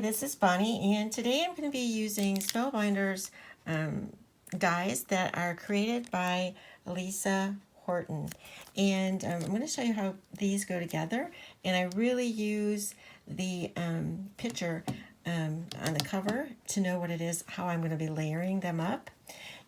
this is Bonnie, and today I'm going to be using Spellbinders dies that are created by Lisa Horton. And I'm going to show you how these go together, and I really use the picture on the cover to know what it is, how I'm going to be layering them up.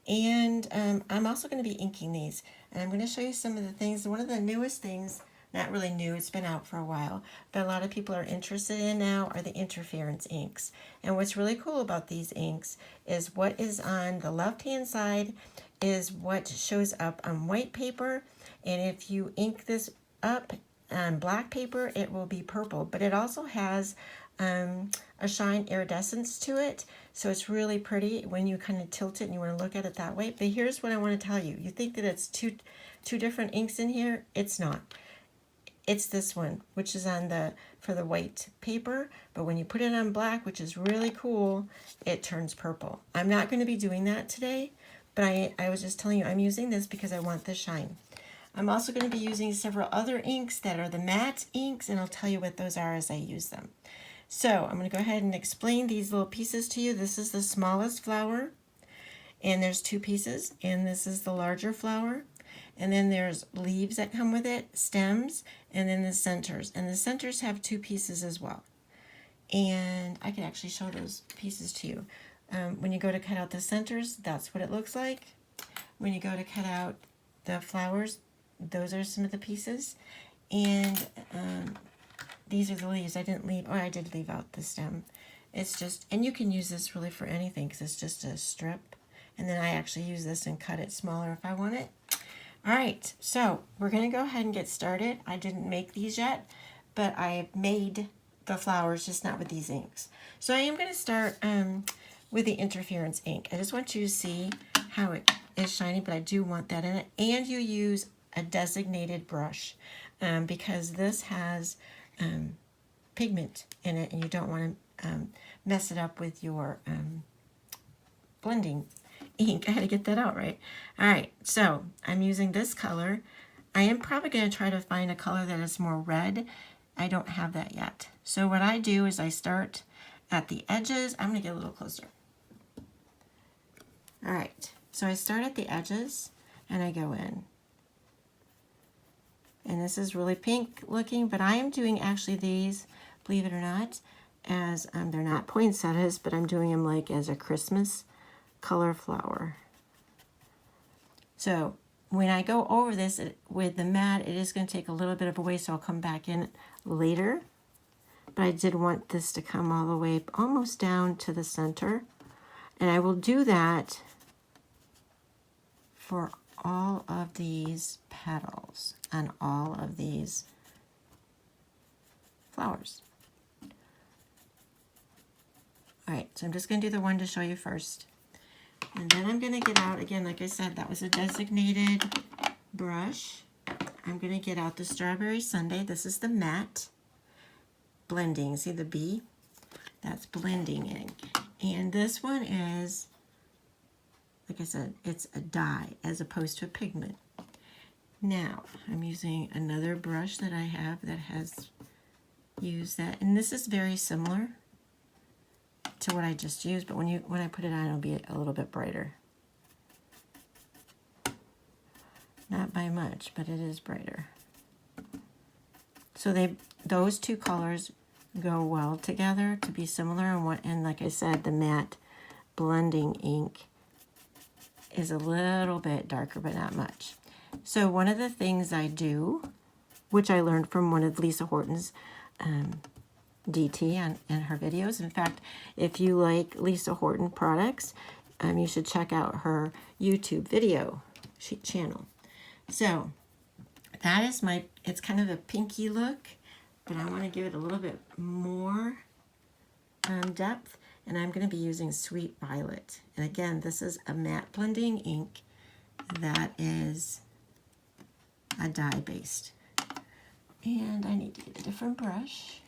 And I'm also going to be inking these, and I'm going to show you some of the things. One of the newest things, not really new, it's been out for a while, but a lot of people are interested in now are the interference inks. And what's really cool about these inks is what is on the left hand side is what shows up on white paper, and if you ink this up on black paper it will be purple, but it also has a shine iridescence to it, so it's really pretty when you kind of tilt it and you want to look at it that way. But here's what I want to tell you. You think that it's two different inks in here. It's not. It's this one, which is on for the white paper, but when you put it on black, which is really cool, it turns purple. I'm not going to be doing that today, but I was just telling you I'm using this because I want the shine. I'm also going to be using several other inks that are the matte inks, and I'll tell you what those are as I use them. So I'm going to go ahead and explain these little pieces to you. This is the smallest flower, and there's two pieces, and this is the larger flower. And then there's leaves that come with it, stems, and then the centers. And the centers have two pieces as well. And I can actually show those pieces to you. When you go to cut out the centers, that's what it looks like. When you go to cut out the flowers, those are some of the pieces. And these are the leaves. I did leave out the stem. It's just, and you can use this really for anything because it's just a strip. And then I actually use this and cut it smaller if I want it. All right, so we're going to go ahead and get started. I didn't make these yet, but I made the flowers, just not with these inks. So I am going to start with the interference ink. I just want you to see how it is shiny, but I do want that in it. And you use a designated brush because this has pigment in it, and you don't want to mess it up with your blending ink. I had to get that out right. All right, so I'm using this color. I am probably going to try to find a color that is more red. I don't have that yet. So what I do is I start at the edges. I'm going to get a little closer. All right, so I start at the edges and I go in. And this is really pink looking, but I am doing actually these, believe it or not, as they're not poinsettias, but I'm doing them like as a Christmas color flower. So when I go over this with the matte, it is going to take a little bit of a way, so I'll come back in later. But I did want this to come all the way almost down to the center. And I will do that for all of these petals on all of these flowers. All right, so I'm just going to do the one to show you first. And then I'm going to get out, again, like I said, that was a designated brush. I'm going to get out the Strawberry Sundae. This is the matte blending. See the B? That's blending ink. And this one is, like I said, it's a dye as opposed to a pigment. Now, I'm using another brush that I have that has used that. And this is very similar to what I just used, but when I put it on, it'll be a little bit brighter. Not by much, but it is brighter. So those two colors go well together to be similar, and like I said, the matte blending ink is a little bit darker, but not much. So one of the things I do, which I learned from one of Lisa Horton's DT in her videos. In fact, if you like Lisa Horton products, you should check out her YouTube video channel. So that is it's kind of a pinky look, but I want to give it a little bit more depth, and I'm going to be using Sweet Violet. And again, this is a matte blending ink that is a dye based. And I need to get a different brush.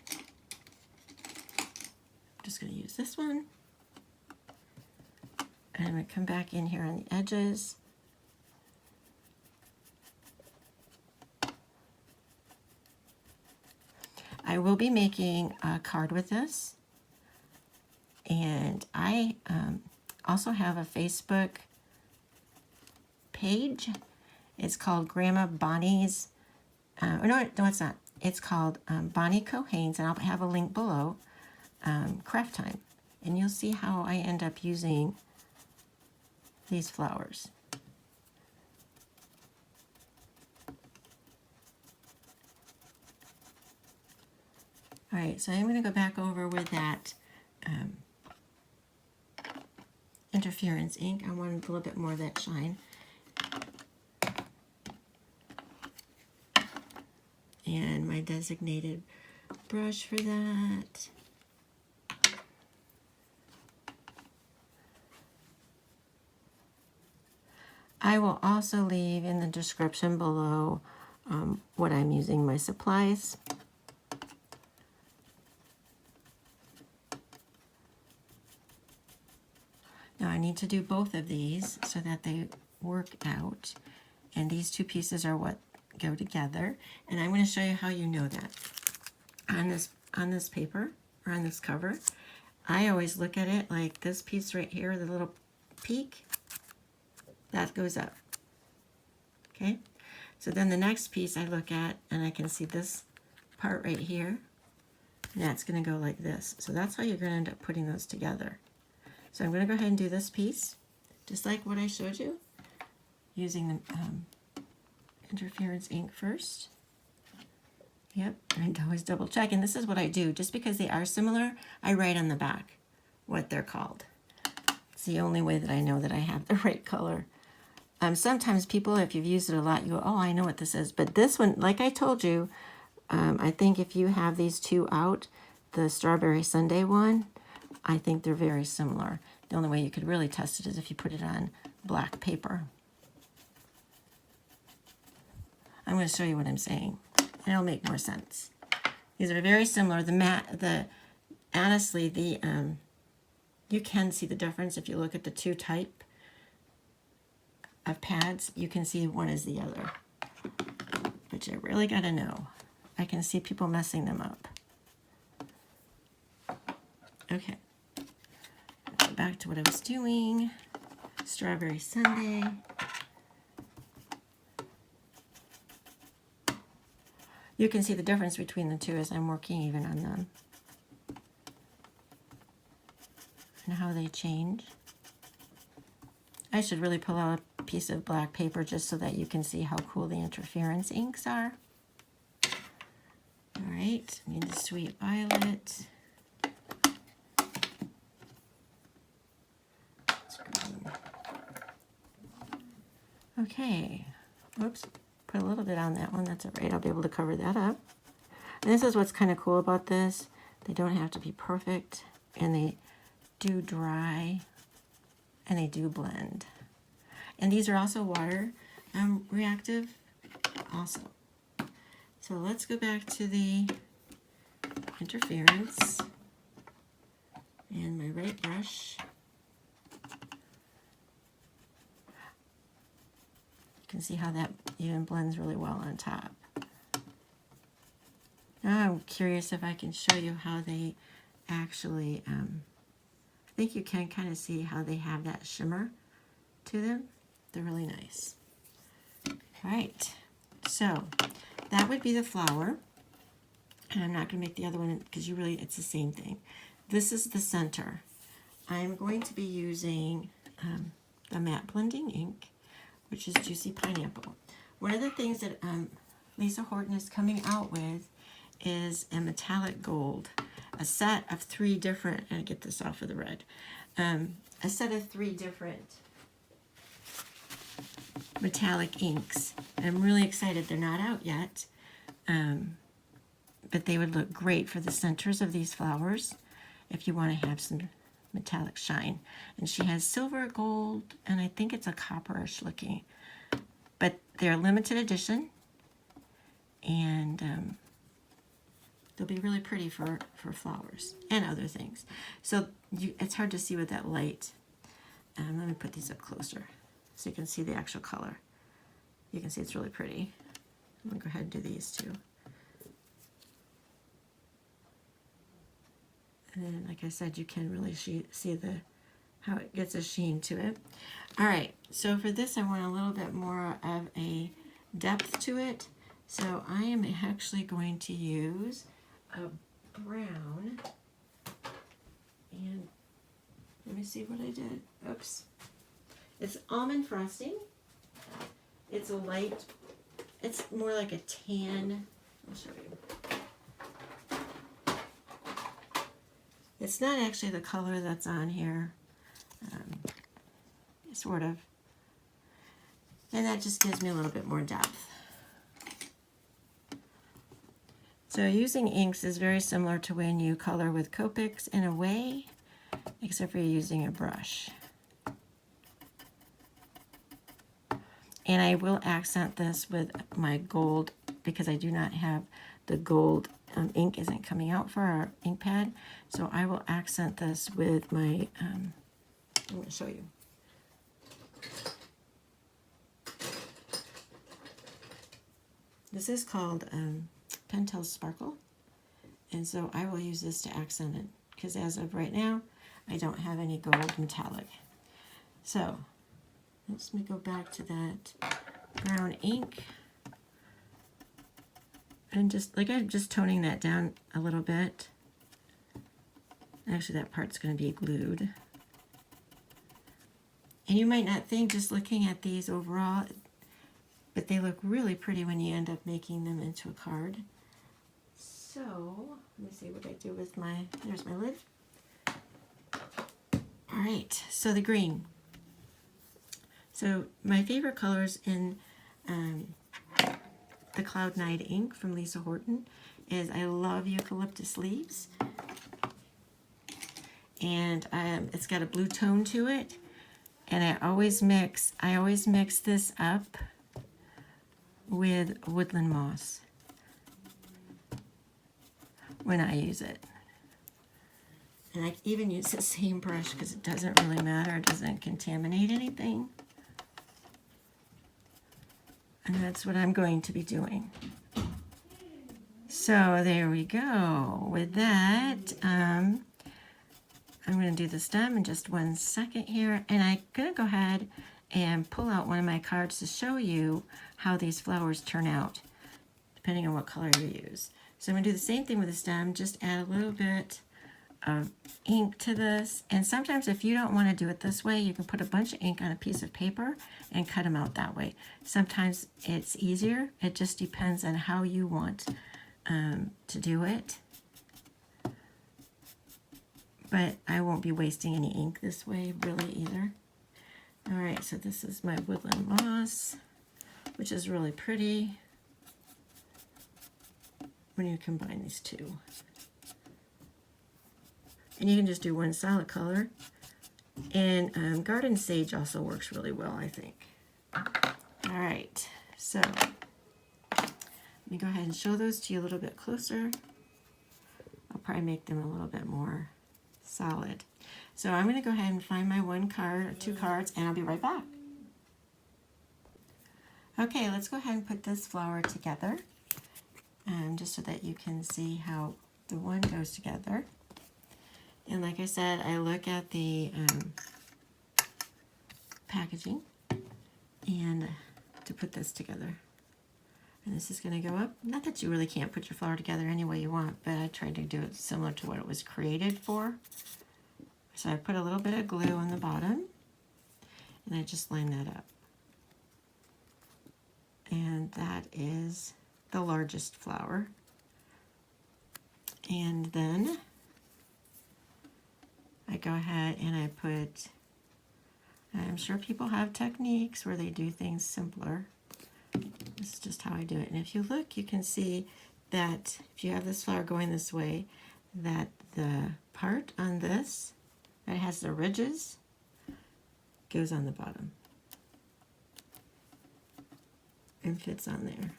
Just going to use this one, and I'm going to come back in here on the edges. I will be making a card with this, And I also have a Facebook page. It's called Grandma Bonnie's, no, it's not. It's called Bonnie Cohane's, and I'll have a link below, Craft Time. And you'll see how I end up using these flowers. All right, so I'm going to go back over with that interference ink. I wanted a little bit more of that shine. And my designated brush for that. I will also leave in the description below what I'm using my supplies. Now I need to do both of these so that they work out. And these two pieces are what go together. And I'm going to show you how you know that. On this paper, or on this cover, I always look at it like this piece right here, the little peak, that goes up. Okay? So then the next piece I look at, and I can see this part right here, and that's going to go like this. So that's how you're going to end up putting those together. So I'm going to go ahead and do this piece, just like what I showed you, using the interference ink first. Yep, and always double check. And this is what I do. Just because they are similar, I write on the back what they're called. It's the only way that I know that I have the right color. Sometimes people, if you've used it a lot, you go, oh, I know what this is. But this one, like I told you, I think if you have these two out, the Strawberry Sundae one, I think they're very similar. The only way you could really test it is if you put it on black paper. I'm going to show you what I'm saying. It'll make more sense. These are very similar. Honestly, you can see the difference if you look at the two type of pads. You can see one is the other. But you really got to know. I can see people messing them up. Okay. Go back to what I was doing. Strawberry Sundae. You can see the difference between the two as I'm working even on them. And how they change. I should really pull out a piece of black paper just so that you can see how cool the interference inks are. All right, I need the Sweet Violet. Okay, whoops. Put a little bit on that one. That's all right. I'll be able to cover that up. And this is what's kind of cool about this. They don't have to be perfect, and they do dry, and they do blend. And these are also water reactive also. So let's go back to the interference and my right brush. You can see how that even blends really well on top. Now I'm curious if I can show you how they actually, I think you can kind of see how they have that shimmer to them. They're really nice. All right, so that would be the flower. And I'm not going to make the other one because it's the same thing. This is the center. I'm going to be using the matte blending ink, which is Juicy Pineapple. One of the things that Lisa Horton is coming out with is a metallic gold, a set of 3 different, and I get this off of the red, a set of 3 different metallic inks. I'm really excited. They're not out yet, but they would look great for the centers of these flowers if you want to have some metallic shine. And she has silver, gold, and I think it's a copperish looking. But they're limited edition, and they'll be really pretty for flowers and other things. So it's hard to see with that light. Let me put these up closer so you can see the actual color. You can see it's really pretty. I'm going to go ahead and do these too. And then, like I said, you can really see how it gets a sheen to it. All right, so for this, I want a little bit more of a depth to it. So I am actually going to use a brown, and let me see what I did. Oops. It's almond frosting. It's a light, it's more like a tan. I'll show you. It's not actually the color that's on here, sort of. And that just gives me a little bit more depth. So using inks is very similar to when you color with Copics in a way, except for you're using a brush. And I will accent this with my gold because I do not have the gold ink isn't coming out for our ink pad. So I will accent this with my, I'm going to show you. This is called Pentel Sparkle. And so I will use this to accent it because as of right now, I don't have any gold metallic. So let me go back to that brown ink. And just, like I'm just toning that down a little bit. Actually, that part's going to be glued. And you might not think just looking at these overall, but they look really pretty when you end up making them into a card. So, let me see what I do with my, there's my lid. All right, so the green. So my favorite colors in the Cloud Night ink from Lisa Horton is I love eucalyptus leaves. And it's got a blue tone to it. And I always mix this up with woodland moss when I use it. And I even use the same brush because it doesn't really matter. It doesn't contaminate anything. And that's what I'm going to be doing. So there we go. With that, I'm going to do the stem in just 1 second here. And I'm going to go ahead and pull out one of my cards to show you how these flowers turn out, depending on what color you use. So I'm going to do the same thing with the stem, just add a little bit of ink to this. And sometimes if you don't want to do it this way, you can put a bunch of ink on a piece of paper and cut them out that way. Sometimes it's easier. It just depends on how you want to do it. But I won't be wasting any ink this way really either. All right, so this is my woodland moss, which is really pretty when you combine these two. And you can just do one solid color. And garden sage also works really well, I think. All right, so let me go ahead and show those to you a little bit closer. I'll probably make them a little bit more solid. So I'm going to go ahead and find my one card or two cards, and I'll be right back. Okay, let's go ahead and put this flower together, just so that you can see how the one goes together. And like I said, I look at the packaging and to put this together. And this is going to go up. Not that you really can't put your flower together any way you want, but I tried to do it similar to what it was created for. So I put a little bit of glue on the bottom, and I just line that up. And that is the largest flower. And then I go ahead and I put, I'm sure people have techniques where they do things simpler. This is just how I do it. And if you look, you can see that if you have this flower going this way, that the part on this that has the ridges goes on the bottom and fits on there.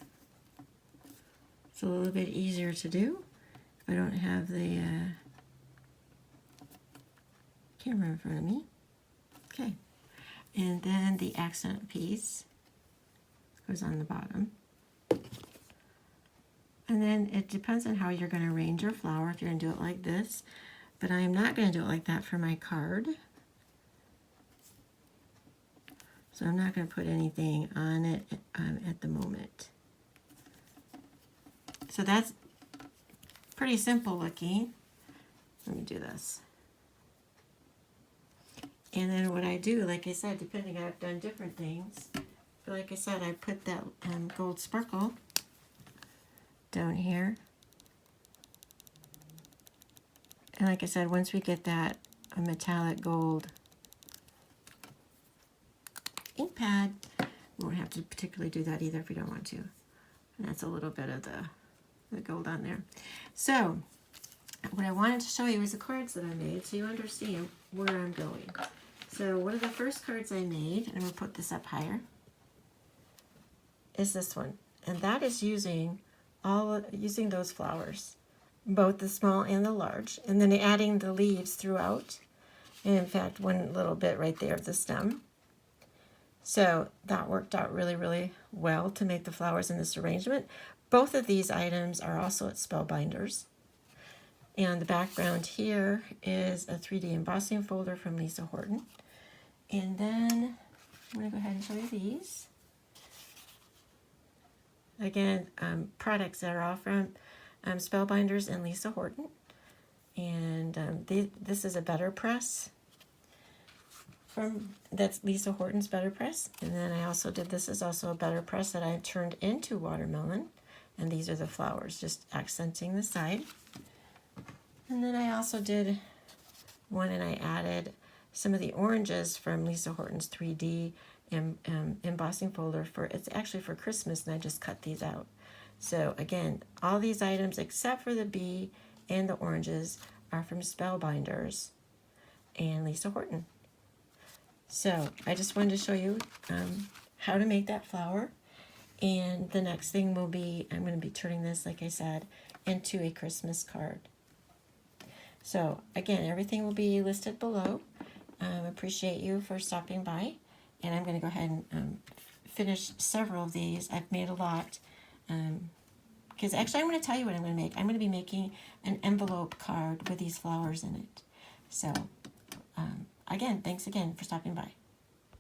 It's a little bit easier to do if I don't have the camera in front of me. Okay, and then the accent piece goes on the bottom. And then it depends on how you're going to arrange your flower, if you're going to do it like this. but I am not going to do it like that for my card. So I'm not going to put anything on it at the moment. So that's pretty simple looking. Let me do this. And then what I do, like I said, depending, I've done different things. But like I said, I put that gold sparkle down here. And like I said, once we get that metallic gold ink pad, we won't have to particularly do that either if we don't want to. And that's a little bit of the gold on there. So what I wanted to show you is the cards that I made so you understand where I'm going. So one of the first cards I made, and I'm going to put this up higher, is this one. And that is using those flowers, both the small and the large, and then adding the leaves throughout. And in fact, one little bit right there of the stem. So that worked out really, really well to make the flowers in this arrangement. Both of these items are also at Spellbinders. And the background here is a 3D embossing folder from Lisa Horton. And then I'm going to go ahead and show you these. Again, products that are all from Spellbinders and Lisa Horton. And this is a Better Press. That's Lisa Horton's Better Press. And then I also did, this is also a Better Press that I turned into watermelon. And these are the flowers, just accenting the side. And then I also did one and I added some of the oranges from Lisa Horton's 3D embossing folder. It's actually for Christmas, and I just cut these out. So again, all these items except for the bee and the oranges are from Spellbinders and Lisa Horton. So I just wanted to show you how to make that flower. And the next thing will be, I'm going to be turning this, like I said, into a Christmas card. So again, everything will be listed below. Appreciate you for stopping by. And I'm going to go ahead and finish several of these. I've made a lot. Because actually I'm going to tell you what I'm going to make. I'm going to be making an envelope card with these flowers in it. So again, thanks again for stopping by.